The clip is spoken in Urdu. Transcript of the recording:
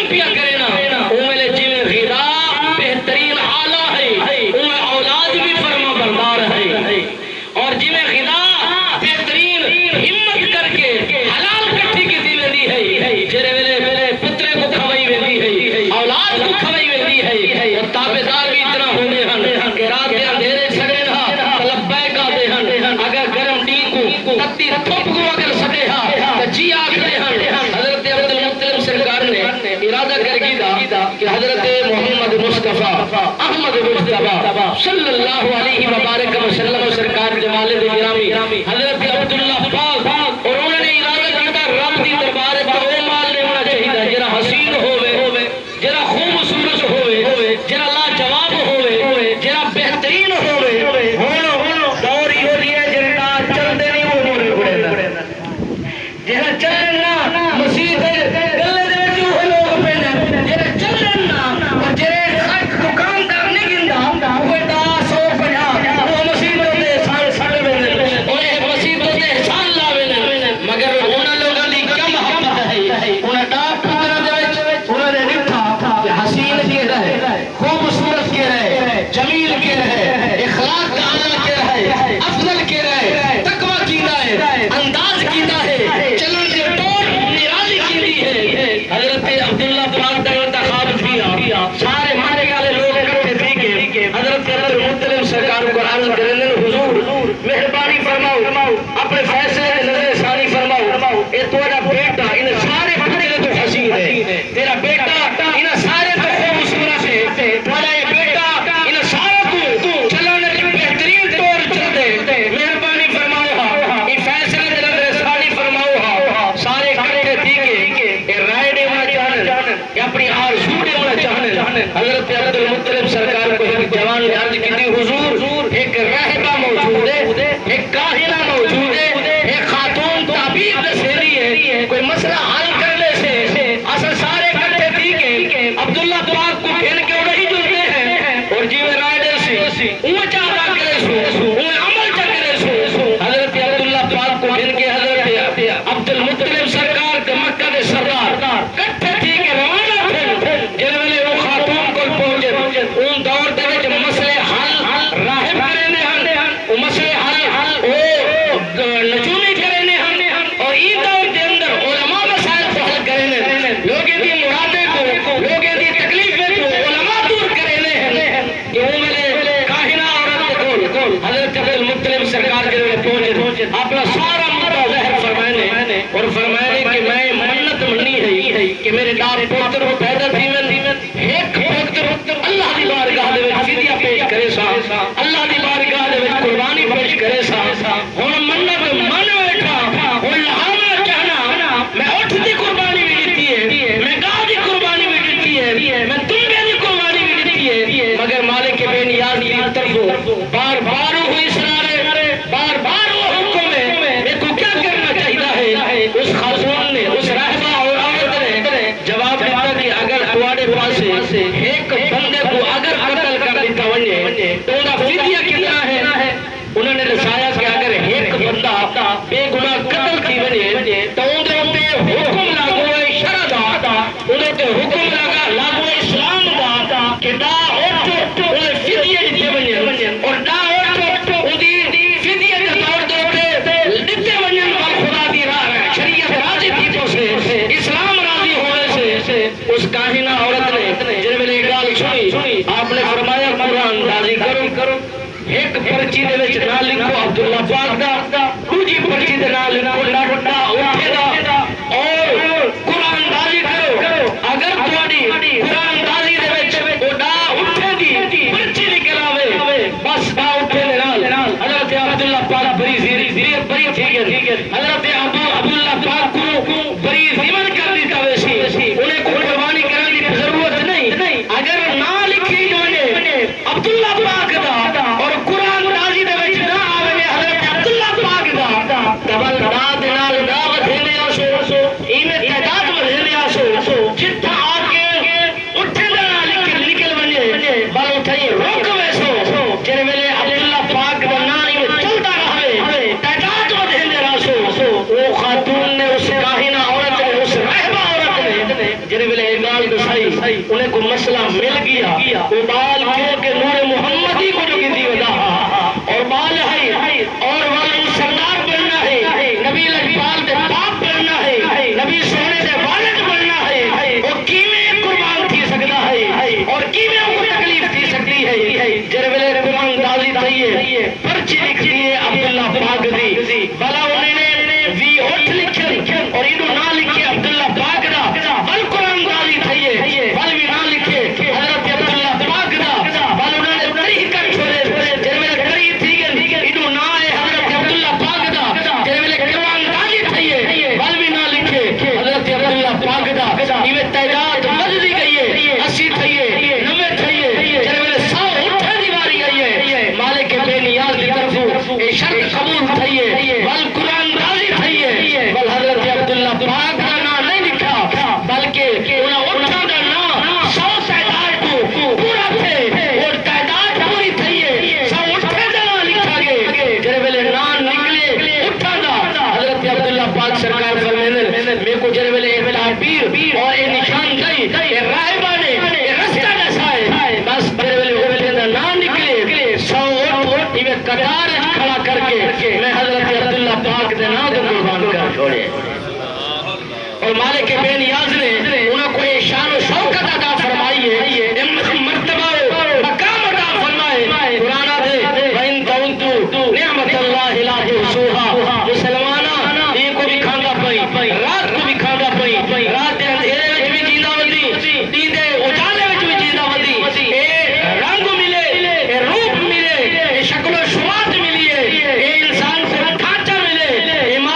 تقسیم پیا کرے نا اوے جی غذا بہترین آلہ ہے اوے اولاد بھی فرما بردار ہے اور جی غذا بہترین ہمت کر کے حلال کٹھی کی دی ویندی ہے جڑے ویلے پترے کو کھوائی ویندی ہے اولاد کو کھوائی ویندی ہے اور تابعدار بھی اتنا ہونے ہن کہ رات دے اندھیرے چھڑے نا لبیک آدے ہن اگر گرم ڈی کو تتی تھوپ کو اگر سٹے ہا تے جی آکھدے ہن حضرت عبد المطلب سرکار نے ارادہ کر کیتا کہ حضرت محمد مصطفیٰ احمد مصطفیٰ صلی اللہ علیہ وبارک وسلم سرکار کے والد گرامی حضرت عبداللہ پاک اور انہوں نے ارادہ کیتا رب دی دربار تے او مال نہیں ہونا چاہیے جڑا حسین ہوے جڑا خوبصورت ہوے جڑا لاجواب ہوے جڑا بہترین ہوے ہن دور ہی ہو رہی ہے جڑا چلدے نہیں وہ بڑے جڑا چلنا مسجد گلے دے وچ وہ لوگ پیندے جڑا چلنا اور جڑے خاک دکاندار نہیں گندا وہ 150 وہ مسجد دے سال سڑ ویندے اور یہ مسجد دے احسان لاوے مگر انہاں لوگاں دی کیا محبت ہے انہاں دا پتر دے وچ انہاں نے لکھا کہ حسین کے رہے خوبصورت کے رہے جمیل کے رہے اخلاق کا اعلیٰ کے رہے افضل کے رہے تقوی کیتا ہے انداز کیتا ہے چلن دے طور نرالی کیتی ہے حضرت عبداللہ پاک دا انتخاب کیا سارے مانے والے لوگ اکٹھے تھی کہ حضرت عبد المطلب سرکار کو عرض کرنے حضور مہربانی فرماؤ اپنے فیصلے کے نظر ثانی فرماؤ اے تیرا بیٹا ان سارے بچے تو حسین ہے تیرا بیٹا ان سارے تو خوبصورت ہے تیرا یہ بیٹا ان سارے تو چلانے کے بہترین طور چلتے مہربانی فرماؤ یہ فیصلے کے نظر ثانی فرماؤ سارے اکٹھے تھی کہ رائے دے ہونا چاہنے کہ اپنی آرزو دے ہونا چاہنے حضرت عبد المطلب سرکار کو ایک جوان نے عرض کی حضور ایک راہبہ موجود ہے ایک کاہنہ موجود ہے ایک خاتون طبیب دسیری ہے کوئی مسئلہ حل کرنے سے اصل سارے اکٹھے تھی کہ عبداللہ پاک کو گھن کے نہیں جلتے ہیں اور جیوے رائے دے سی اوہ چاہتا کرے سو اوہ عمل چا کرے سو حضرت عبداللہ پاک کو گھن کے حضرت عبد المطلب سرکار کے مکہ دے سردار کٹھے تھی کہ روانہ پھر جن ویلے وہ خاتون کو پہنچے ان دور دے وچ مسئلے حل راہب کرنے ہن وہ مسئلے حل وہ نجومی کرنے ہن اور ای دور دے اندر علماء مسائل کو حل کرنے لوگیں دی مرادیں کو لوگیں دی تکلیفیں کو علماء دور کرنے ہن کہ وہ میرے کاہنہ عورت کو حضرت عبد المطلب سرکار کے پہنچے اپنا سارا مدعا ظاہر فرمائنے اور فرمائنے کہ میں منت منی ہے کہ میرے دار پوتر کو پیدا تھی ایک پوتر اللہ دی بارگاہ دے وچ فدیہ پیش کرے سا اللہ دی بارگاہ دے وچ قربانی پیش کرے سا ہن منت من بیٹھا ہن لہانا چاہنا میں اٹھ دی قربانی بھی دیتی ہے میں گاہ دی قربانی بھی دیتی ہے میں تنبے دی قربانی بھی دیتی ہے مگر مالک بے نیاز کی طرف بار بار ہوئی اسرارے بار بار وہ حکم ہے میں کو کیا کرنا چاہیے ہے اس خاتون نے اس راہبہ اور عورت نے جواب دیتا کہ اگر تواڈے پاس ایک بندے کو اگر قتل کر دیتا ونجے تو ان کا فدیہ کتنا ہے انہوں نے دسایا کہ اگر ایک بندہ بے گناہ قتل کی ونجے تو ان دے حکم لاگو ہے شرع دا ان دے حکم لاگو ہے اسلام دا کہ دا اٹھ انہیں فدیہ دیتے ونجے اور دا اٹھ ان دی فدیہ کے طور دے دیتے ونجے اور خدا دی راہ شریعت راضی تھی تو سے اسلام راضی ہونے سے اس کاہنہ عورت نے جن میں ایک گال سنی آپ نے فرمایا قرآن راضی کرو ایک پرچی دے وچ نام لکھو عبداللہ پاک دا دوجی پرچی دے نام لکھو لاڈا اٹھے دا اور قرآن راضی کرو اگر تواڈی قرآن راضی دے وچ اڈا اٹھے دی پرچی نکل آوے بس دا اٹھے دے نال حضرت عبداللہ پاک بری تھی گئے حضرت عبداللہ پاک کو بری زمن کر دیتا ویسی انہیں کو قربانی کرنے کی ضرورت نہیں اگر نہ لکھی جانے عبداللہ پاک دا اور قرآن راضی دے وچ نہ آوے حضرت عبداللہ پاک دا تبل دا دے نال دا گال دسائی انہیں کو مسئلہ مل گیا وہ بال کے نور محمدی کو جو گندی ودا اور بال ہے اور والوں سردار بننا ہے نبی لجپال دے باپ بننا ہے نبی سونے دے والد بننا ہے وہ کیویں قربان تھی سکتا ہے اور کیویں کو تکلیف تھی سکتی ہے جر ویلے قرآن دازی تھئیے پرچی لکھ دیے عبداللہ پاک دی بلا انہیں نے وی اٹھ لکھن اور انہوں نہ لکھے عبداللہ پاک دا بل قرآن دازی تھئیے بل بھی نہ لکھے حضرت عبداللہ پاک دا بل انہوں نے تریح کر چھوڑے جر ویلے تریح تھی گئے انہوں نہ آئے حضرت عبداللہ پاک دا جر ویلے قرآن دازی تھئیے بل بھی نہ لکھے حضرت عبداللہ پاک دا یہ تعداد بد دی گئی ہے 80 تھئیے 90 تھئیے جر ویلے 100 اٹھے دیواری گئی ہے مالک بے نیاز دی طرفوں اے شرط قبول تھئیے بل قرآن راضی تھئیے بل حضرت عبداللہ پاک کا نام نہیں لکھا بلکہ انہاں اٹھا دا نام 100 تعداد کو پورا تھے اور تعداد پوری تھئیے 100 اٹھے دا نام لکھا گئے جر ویلے نام نکلے اٹھا دا حضرت عبداللہ پاک سرکار فرمینے میں کو جر ویلے اے تعبیر اور اے نشان دئی اے راہبہ نے اے رستہ دسائے بس جر ویلے دا نام نکلے 100 اٹھ یہ قطار کھڑا کر کے میں حضرت عبداللہ پاک دے نام کو قربان کر چھوڑے اور مالک بے نیاز نے